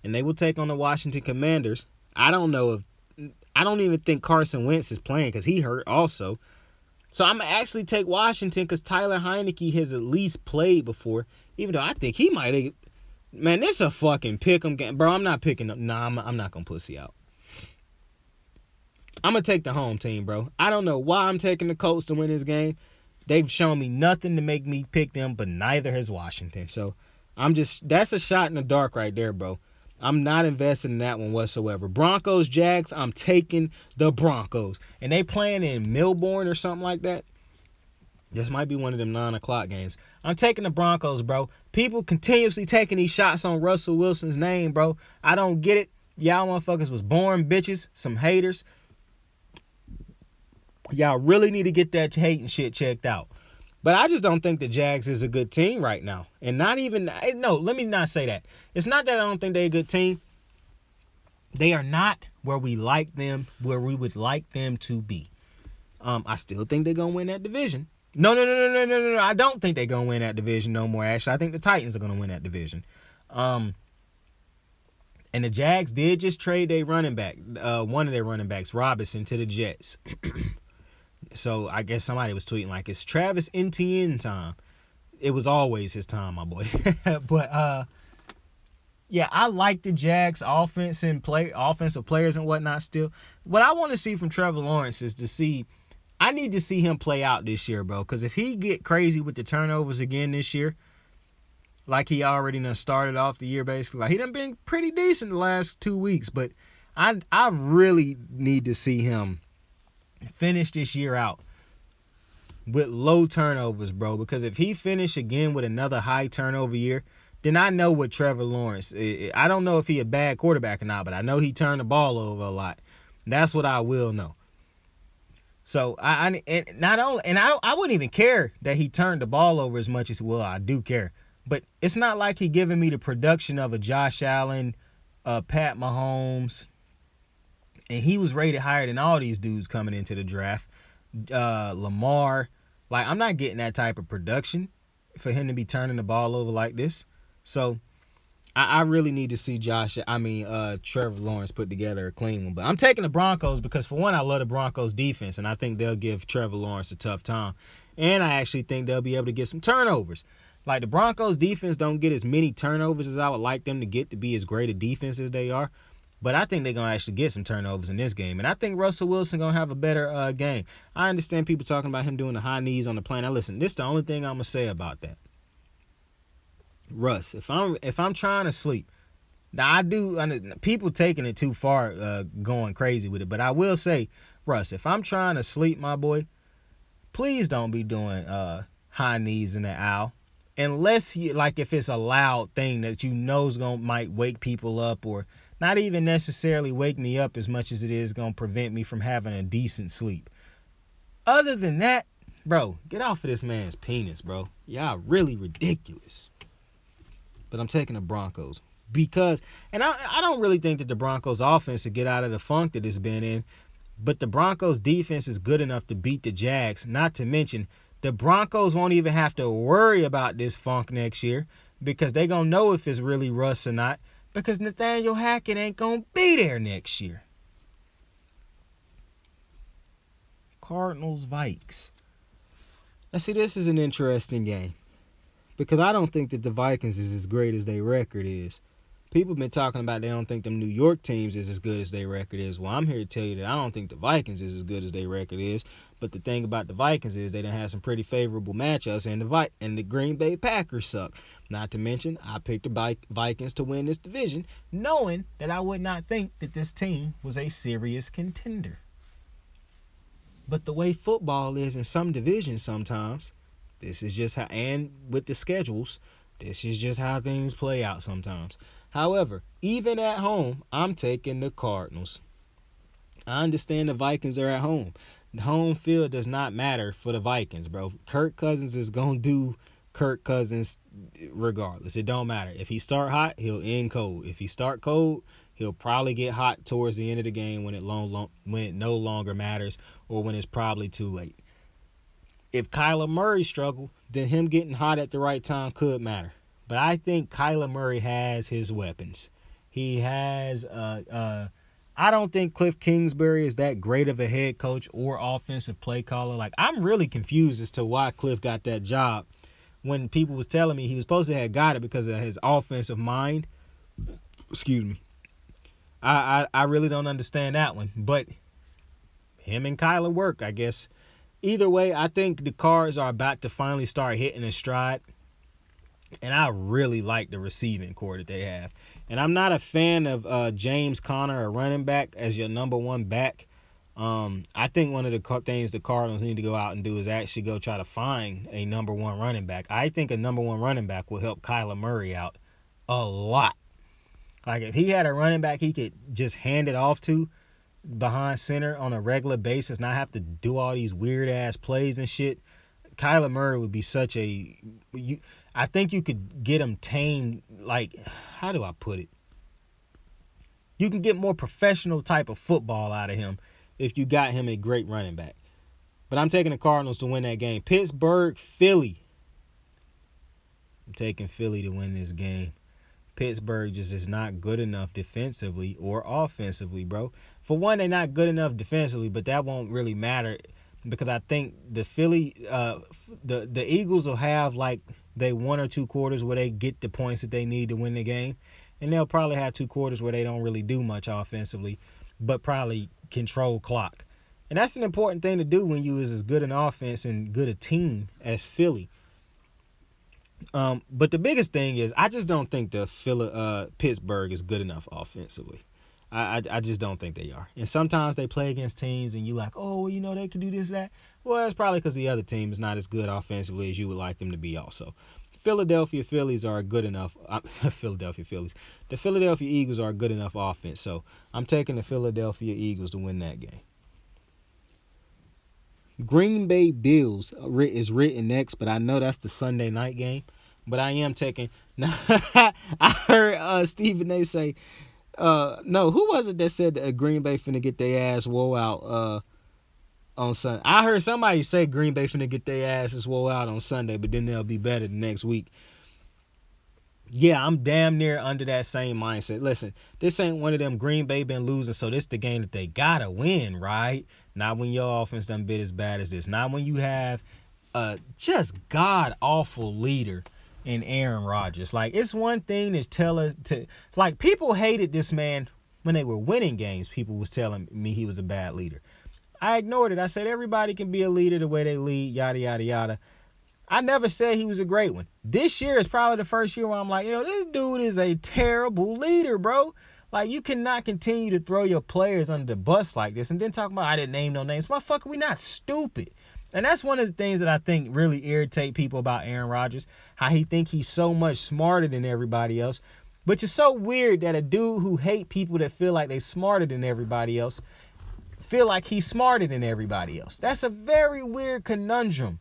And they will take on the Washington Commanders. I don't even think Carson Wentz is playing because he hurt also. So I'm going to actually take Washington because Tyler Heineke has at least played before. Even though I think he might have. Man, this is a fucking pick'em game. Bro, I'm not picking up. Nah, I'm not going to pussy out. I'm going to take the home team, bro. I don't know why I'm taking the Colts to win this game. They've shown me nothing to make me pick them, but neither has Washington. So that's a shot in the dark right there, bro. I'm not invested in that one whatsoever. Broncos, Jags, I'm taking the Broncos. And they playing in Melbourne or something like that. This might be one of them 9 o'clock games. I'm taking the Broncos, bro. People continuously taking these shots on Russell Wilson's name, bro. I don't get it. Y'all motherfuckers was born bitches, some haters. Y'all really need to get that hating shit checked out. But I just don't think the Jags is a good team right now. And let me not say that. It's not that I don't think they're a good team. They are not where we would like them to be. I still think they're going to win that division. No. I don't think they're going to win that division no more, actually. I think the Titans are going to win that division. And the Jags did just trade their running back, one of their running backs, Robinson, to the Jets. So I guess somebody was tweeting like it's Travis Etienne time. It was always his time, my boy. But yeah, I like the Jags offensive players and whatnot still. What I want to see from Trevor Lawrence is I need to see him play out this year, bro. Because if he get crazy with the turnovers again this year, like he already done started off the year basically, like he done been pretty decent the last 2 weeks, but I really need to see him finish this year out with low turnovers, bro. Because if he finish again with another high turnover year, then I know what Trevor Lawrence. I don't know if he a bad quarterback or not, but I know he turned the ball over a lot. That's what I will know. So I wouldn't even care that he turned the ball over as much as I do care. But it's not like he giving me the production of a Josh Allen, Pat Mahomes. And he was rated higher than all these dudes coming into the draft. Lamar. Like, I'm not getting that type of production for him to be turning the ball over like this. So, I really need to see Trevor Lawrence put together a clean one. But I'm taking the Broncos because, for one, I love the Broncos defense. And I think they'll give Trevor Lawrence a tough time. And I actually think they'll be able to get some turnovers. Like, the Broncos defense don't get as many turnovers as I would like them to get to be as great a defense as they are. But I think they're going to actually get some turnovers in this game. And I think Russell Wilson going to have a better game. I understand people talking about him doing the high knees on the plane. Now, listen, this is the only thing I'm going to say about that. Russ, if I'm trying to sleep, now people taking it too far, going crazy with it. But I will say, Russ, if I'm trying to sleep, my boy, please don't be doing high knees in the aisle. Unless if it's a loud thing that you know might wake people up, or not even necessarily wake me up as much as it is going to prevent me from having a decent sleep. Other than that, bro, get off of this man's penis, bro. Y'all really ridiculous. But I'm taking the Broncos because, and I don't really think that the Broncos offense will get out of the funk that it's been in, but the Broncos defense is good enough to beat the Jags. Not to mention, the Broncos won't even have to worry about this funk next year because they're going to know if it's really Russ or not, because Nathaniel Hackett ain't going to be there next year. Cardinals, Vikes. Now, see, this is an interesting game because I don't think that the Vikings is as great as their record is. People been talking about they don't think them New York teams is as good as their record is. Well, I'm here to tell you that I don't think the Vikings is as good as their record is. But the thing about the Vikings is they done had some pretty favorable matchups, and the Green Bay Packers suck. Not to mention, I picked the Vikings to win this division, knowing that I would not think that this team was a serious contender. But the way football is in some divisions sometimes, this is just how, and with the schedules, this is just how things play out sometimes. However, even at home, I'm taking the Cardinals. I understand the Vikings are at home. The home field does not matter for the Vikings, bro. Kirk Cousins is going to do Kirk Cousins regardless. It don't matter. If he start hot, he'll end cold. If he start cold, he'll probably get hot towards the end of the game when it no longer matters or when it's probably too late. If Kyler Murray struggle, then him getting hot at the right time could matter. But I think Kyler Murray has his weapons. He has I don't think Cliff Kingsbury is that great of a head coach or offensive play caller. Like, I'm really confused as to why Cliff got that job when people was telling me he was supposed to have got it because of his offensive mind. Excuse me. I really don't understand that one. But him and Kyler work, I guess. Either way, I think the Cards are about to finally start hitting a stride. And I really like the receiving core that they have. And I'm not a fan of James Conner, a running back, as your number one back. I think one of the things the Cardinals need to go out and do is actually go try to find a number one running back. I think a number one running back will help Kyler Murray out a lot. Like, if he had a running back he could just hand it off to behind center on a regular basis, not have to do all these weird-ass plays and shit, Kyler Murray would be such a... I think you could get him tamed, like, how do I put it? You can get more professional type of football out of him if you got him a great running back. But I'm taking the Cardinals to win that game. Pittsburgh, Philly. I'm taking Philly to win this game. Pittsburgh just is not good enough defensively or offensively, bro. For one, they're not good enough defensively, but that won't really matter because I think the Philly, the Eagles will have like they 1 or 2 quarters where they get the points that they need to win the game, and they'll probably have 2 quarters where they don't really do much offensively, but probably control clock. And that's an important thing to do when you is as good an offense and good a team as Philly. But the biggest thing is I just don't think the Pittsburgh is good enough offensively. I just don't think they are. And sometimes they play against teams and you like, oh, well, you know, they can do this, that. Well, it's probably because the other team is not as good offensively as you would like them to be also. Philadelphia Phillies are good enough. The Philadelphia Eagles are a good enough offense. So I'm taking the Philadelphia Eagles to win that game. Green Bay Bills is written next, but I know that's the Sunday night game. But I am taking. I heard Stephen A. say, no, who was it that said that Green Bay finna get their ass wore out on Sunday? I heard somebody say Green Bay finna get their asses wore out on Sunday, but then they'll be better the next week. Yeah, I'm damn near under that same mindset. Listen, this ain't one of them Green Bay been losing, so this the game that they gotta win, right? Not when your offense done bit as bad as this. Not when you have a just god-awful leader in Aaron Rodgers. Like, it's one thing to tell us to... Like, people hated this man when they were winning games. People was telling me he was a bad leader. I ignored it. I said everybody can be a leader the way they lead, yada, yada, yada. I never said he was a great one. This year is probably the first year where I'm like, this dude is a terrible leader, bro. Like, you cannot continue to throw your players under the bus like this and then talk about I didn't name no names. Motherfucker, we not stupid. And that's one of the things that I think really irritate people about Aaron Rodgers, how he think he's so much smarter than everybody else. But it's so weird that a dude who hate people that feel like they smarter than everybody else feel like he's smarter than everybody else. That's a very weird conundrum.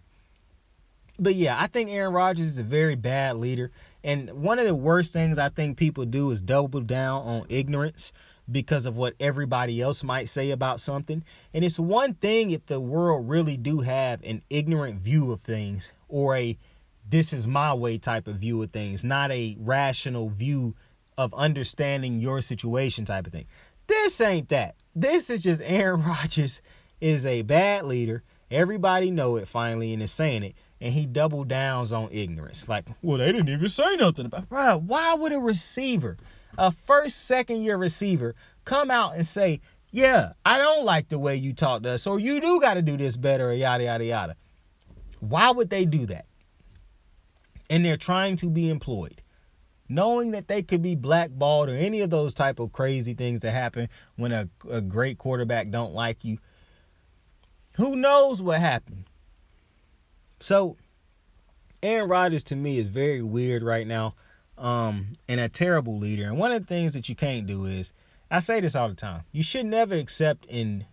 But yeah, I think Aaron Rodgers is a very bad leader. And one of the worst things I think people do is double down on ignorance because of what everybody else might say about something. And it's one thing if the world really do have an ignorant view of things or a this is my way type of view of things, not a rational view of understanding your situation type of thing. This ain't that. This is just Aaron Rodgers is a bad leader. Everybody know it finally and is saying it. and he double downs on ignorance. Like, well, they didn't even say nothing about it. Bro, why would a receiver, a first, second-year receiver, come out and say, yeah, I don't like the way you talk to us, so you do got to do this better, or yada, yada, yada. Why would they do that? And they're trying to be employed, knowing that they could be blackballed or any of those type of crazy things that happen when a great quarterback don't like you. Who knows what happened? So, Aaron Rodgers to me is very weird right now, and a terrible leader. And one of the things that you can't do is, I say this all the time, you should never accept in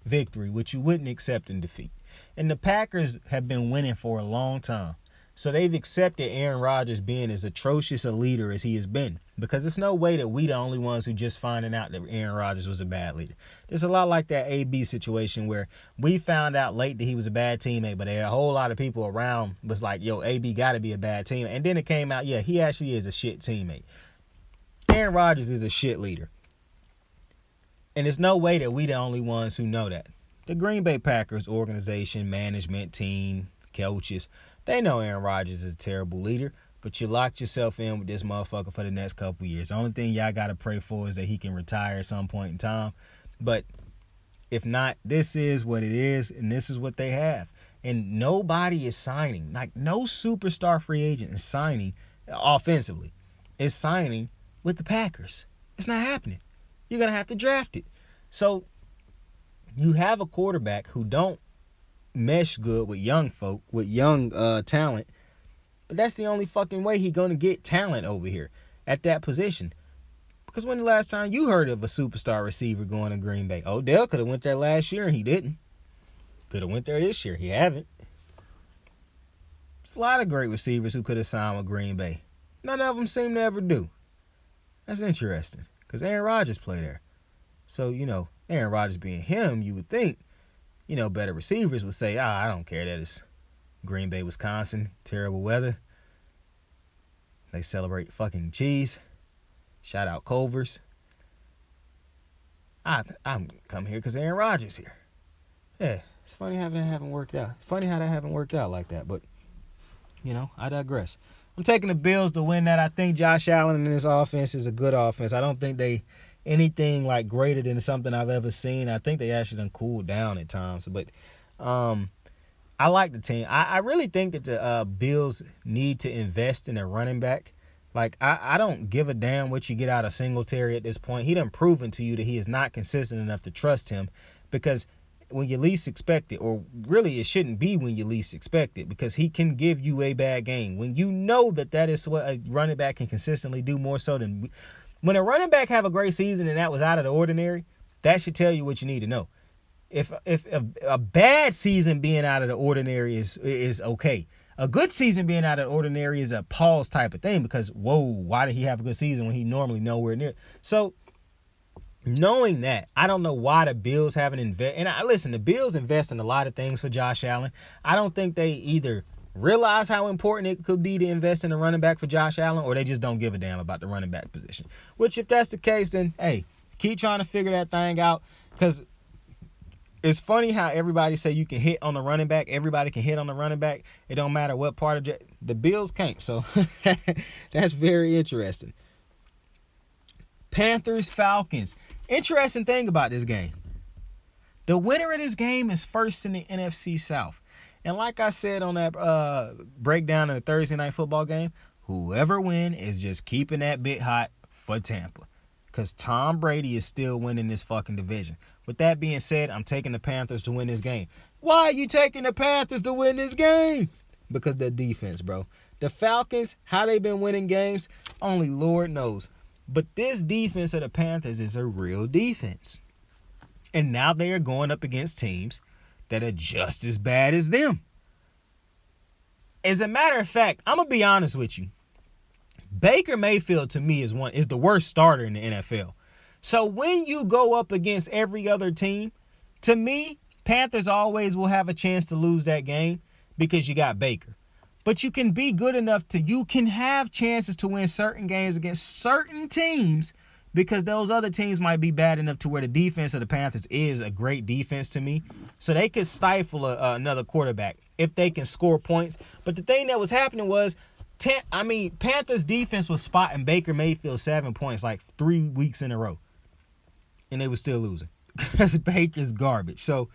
victory what you wouldn't accept in defeat. And the Packers have been winning for a long time. So they've accepted Aaron Rodgers being as atrocious a leader as he has been. Because there's no way that we the only ones who just finding out that Aaron Rodgers was a bad leader. There's a lot like that AB situation where we found out late that he was a bad teammate, but there are a whole lot of people around was like, yo, AB got to be a bad teammate. And then it came out, yeah, he actually is a shit teammate. Aaron Rodgers is a shit leader. And there's no way that we the only ones who know that. The Green Bay Packers organization, management, team, coaches, they know Aaron Rodgers is a terrible leader, but you locked yourself in with this motherfucker for the next couple years. The only thing y'all got to pray for is that he can retire at some point in time. But if not, this is what it is, and this is what they have. And nobody is signing. Like, no superstar free agent is signing offensively. Is signing with the Packers. It's not happening. You're going to have to draft it. So you have a quarterback who don't mesh good with young folk, with young talent. But that's the only fucking way he's going to get talent over here at that position. Because when the last time you heard of a superstar receiver going to Green Bay? Odell could have went there last year and he didn't. Could have went there this year. He haven't. There's a lot of great receivers who could have signed with Green Bay. None of them seem to ever do. That's interesting. Because Aaron Rodgers played there. So, Aaron Rodgers being him, you would think, better receivers would say, I don't care that it's Green Bay, Wisconsin, terrible weather. They celebrate fucking cheese. Shout out Culver's. I'm come here because Aaron Rodgers here. Yeah, it's funny how that haven't worked out. It's funny how that haven't worked out like that, but, I digress. I'm taking the Bills to win that. I think Josh Allen and his offense is a good offense. I don't think they anything like greater than something I've ever seen. I think they actually done cooled down at times. But I like the team. I really think that the Bills need to invest in a running back. Like, I don't give a damn what you get out of Singletary at this point. He done proven to you that he is not consistent enough to trust him, because when you least expect it, or really it shouldn't be when you least expect it, because he can give you a bad game. When you know that is what a running back can consistently do, more so than when a running back have a great season and that was out of the ordinary, that should tell you what you need to know. If a bad season being out of the ordinary is okay. A good season being out of the ordinary is a pause type of thing, because, whoa, why did he have a good season when he normally nowhere near? So, knowing that, I don't know why the Bills haven't invested. And the Bills invest in a lot of things for Josh Allen. I don't think they either realize how important it could be to invest in a running back for Josh Allen, or they just don't give a damn about the running back position. Which, if that's the case, then, hey, keep trying to figure that thing out, because it's funny how everybody say you can hit on the running back. Everybody can hit on the running back. It don't matter what part of the Bills can't. So that's very interesting. Panthers, Falcons. Interesting thing about this game. The winner of this game is first in the NFC South. And like I said on that breakdown of the Thursday night football game, whoever wins is just keeping that bit hot for Tampa. Because Tom Brady is still winning this fucking division. With that being said, I'm taking the Panthers to win this game. Why are you taking the Panthers to win this game? Because their defense, bro. The Falcons, how they been winning games, only Lord knows. But this defense of the Panthers is a real defense. And now they are going up against teams that are just as bad as them. As a matter of fact, I'm going to be honest with you. Baker Mayfield, to me, is the worst starter in the NFL. So when you go up against every other team, to me, Panthers always will have a chance to lose that game because you got Baker. But you can be good enough you can have chances to win certain games against certain teams because those other teams might be bad enough to where the defense of the Panthers is a great defense to me. So they could stifle another quarterback if they can score points. But the thing that was happening was, Panthers defense was spotting Baker Mayfield 7 points like 3 weeks in a row. And they were still losing because Baker's garbage. So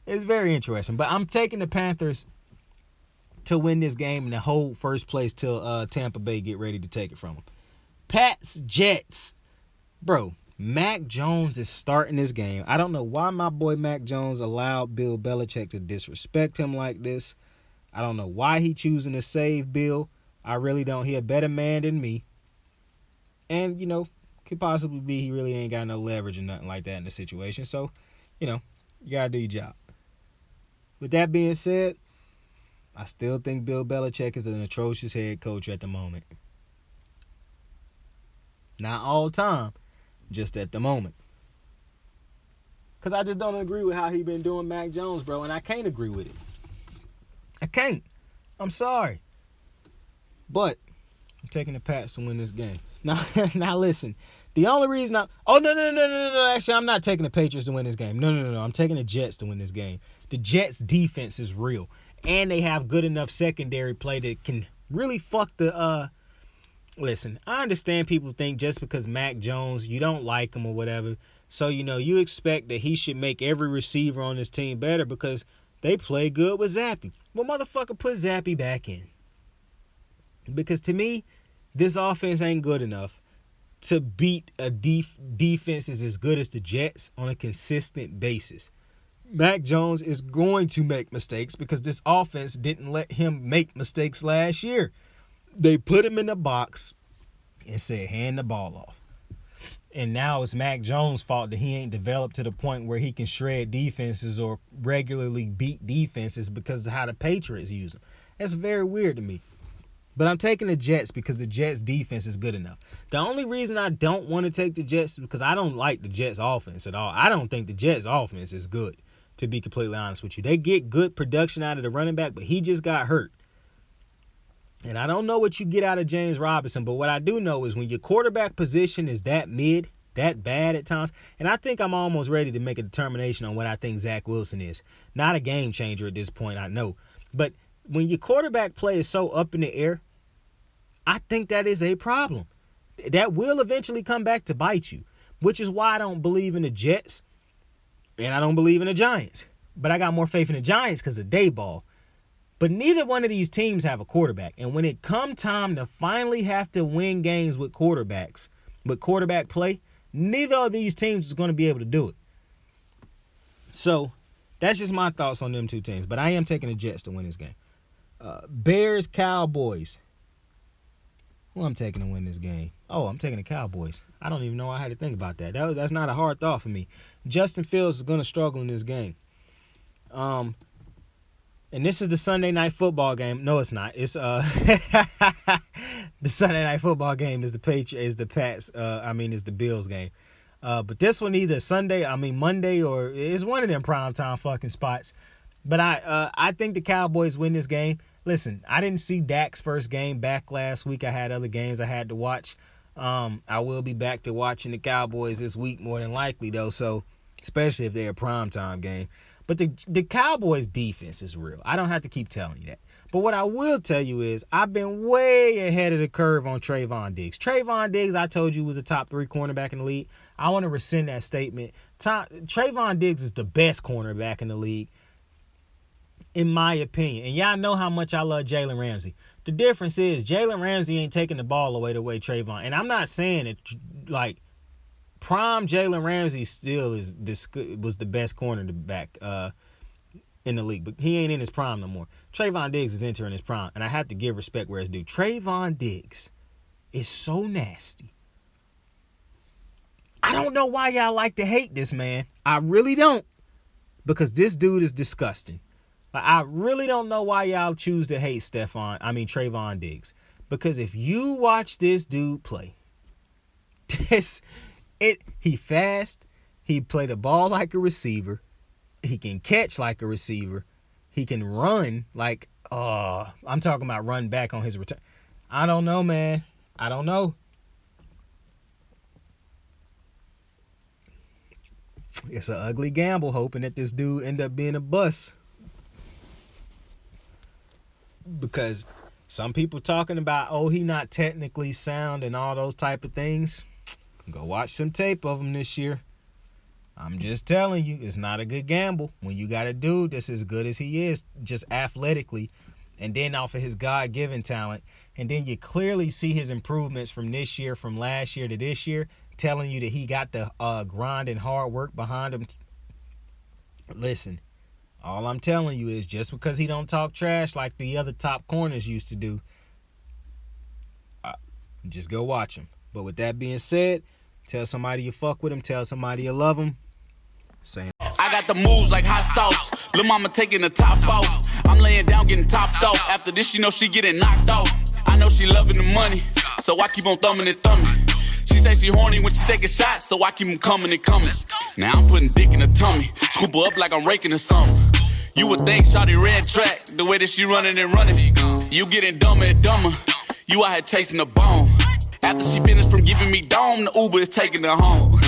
it's very interesting. But I'm taking the Panthers to win this game and to hold first place till Tampa Bay get ready to take it from them. Pats, Jets. Bro, Mac Jones is starting this game. I don't know why my boy Mac Jones allowed Bill Belichick to disrespect him like this. I don't know why he choosing to save Bill. I really don't. He a better man than me. And, could possibly be he really ain't got no leverage or nothing like that in the situation. So, you got to do your job. With that being said, I still think Bill Belichick is an atrocious head coach at the moment. Not all time, just at the moment. Because I just don't agree with how he been doing Mac Jones, bro, and I can't agree with it. I can't. I'm sorry. But I'm taking the Pats to win this game. Now listen. The only reason no. Actually, I'm not taking the Patriots to win this game. No. I'm taking the Jets to win this game. The Jets' defense is real. And they have good enough secondary play that can really fuck the... Listen, I understand people think just because Mac Jones, you don't like him or whatever. So, you expect that he should make every receiver on this team better because they play good with Zappy. Well, motherfucker, put Zappy back in. Because to me, this offense ain't good enough to beat a defenses as good as the Jets on a consistent basis. Mac Jones is going to make mistakes because this offense didn't let him make mistakes last year. They put him in the box and said, hand the ball off. And now it's Mac Jones' fault that he ain't developed to the point where he can shred defenses or regularly beat defenses because of how the Patriots use them. That's very weird to me. But I'm taking the Jets because the Jets' defense is good enough. The only reason I don't want to take the Jets is because I don't like the Jets' offense at all. I don't think the Jets' offense is good, to be completely honest with you. They get good production out of the running back, but he just got hurt. And I don't know what you get out of James Robinson, but what I do know is when your quarterback position is that mid, that bad at times, and I think I'm almost ready to make a determination on what I think Zach Wilson is. Not a game changer at this point, I know. But when your quarterback play is so up in the air, I think that is a problem. That will eventually come back to bite you, which is why I don't believe in the Jets and I don't believe in the Giants. But I got more faith in the Giants because of Dayball. But neither one of these teams have a quarterback. And when it come time to finally have to win games with quarterbacks, with quarterback play, neither of these teams is going to be able to do it. So that's just my thoughts on them two teams. But I am taking the Jets to win this game. Bears, Cowboys. Who I'm taking to win this game? Oh, I'm taking the Cowboys. I don't even know I had to think about that. That's not a hard thought for me. Justin Fields is going to struggle in this game. And this is the Sunday night football game. No, it's not. It's the Sunday night football game is the Bills game. But this one either Monday or it's one of them primetime fucking spots. But I think the Cowboys win this game. Listen, I didn't see Dak's first game back last week. I had other games I had to watch. I will be back to watching the Cowboys this week more than likely, though. So, especially if they're a primetime game. But the Cowboys' defense is real. I don't have to keep telling you that. But what I will tell you is I've been way ahead of the curve on Trayvon Diggs. Trayvon Diggs, I told you, was a top 3 cornerback in the league. I want to rescind that statement. Trayvon Diggs is the best cornerback in the league, in my opinion. And y'all know how much I love Jalen Ramsey. The difference is Jalen Ramsey ain't taking the ball away the way Trayvon. And I'm not saying it like prime Jalen Ramsey still was the best cornerback in the league, but he ain't in his prime no more. Trayvon Diggs is entering his prime, and I have to give respect where it's due. Trayvon Diggs is so nasty. I don't know why y'all like to hate this man. I really don't, because this dude is disgusting. I really don't know why y'all choose to hate Trayvon Diggs, because if you watch this dude play, he fast, he play the ball like a receiver, he can catch like a receiver, he can run like, I'm talking about run back on his return. I don't know, man. I don't know. It's an ugly gamble hoping that this dude end up being a bust. Because some people talking about, oh, he not technically sound and all those type of things. Go watch some tape of him this year. I'm just telling you, it's not a good gamble when you got a dude that's as good as he is, just athletically, and then off of his God-given talent, and then you clearly see his improvements from this year, from last year to this year, telling you that he got the grind and hard work behind him. Listen, all I'm telling you is just because he don't talk trash like the other top corners used to do, just go watch him. But with that being said, tell somebody you fuck with him, tell somebody you love him. Same. I got the moves like hot sauce. Lil' mama taking the top off. I'm laying down getting topped off. After this, you know she getting knocked off. I know she loving the money, so I keep on thumbing and thumbing. She say she horny when she taking shots, so I keep them coming and coming. Now I'm putting dick in her tummy, scoop her up like I'm raking her something. You would think shawty red track, the way that she running and running. You getting dumber and dumber. You out here chasing the bone. After she finished from giving me dome, the Uber is taking her home.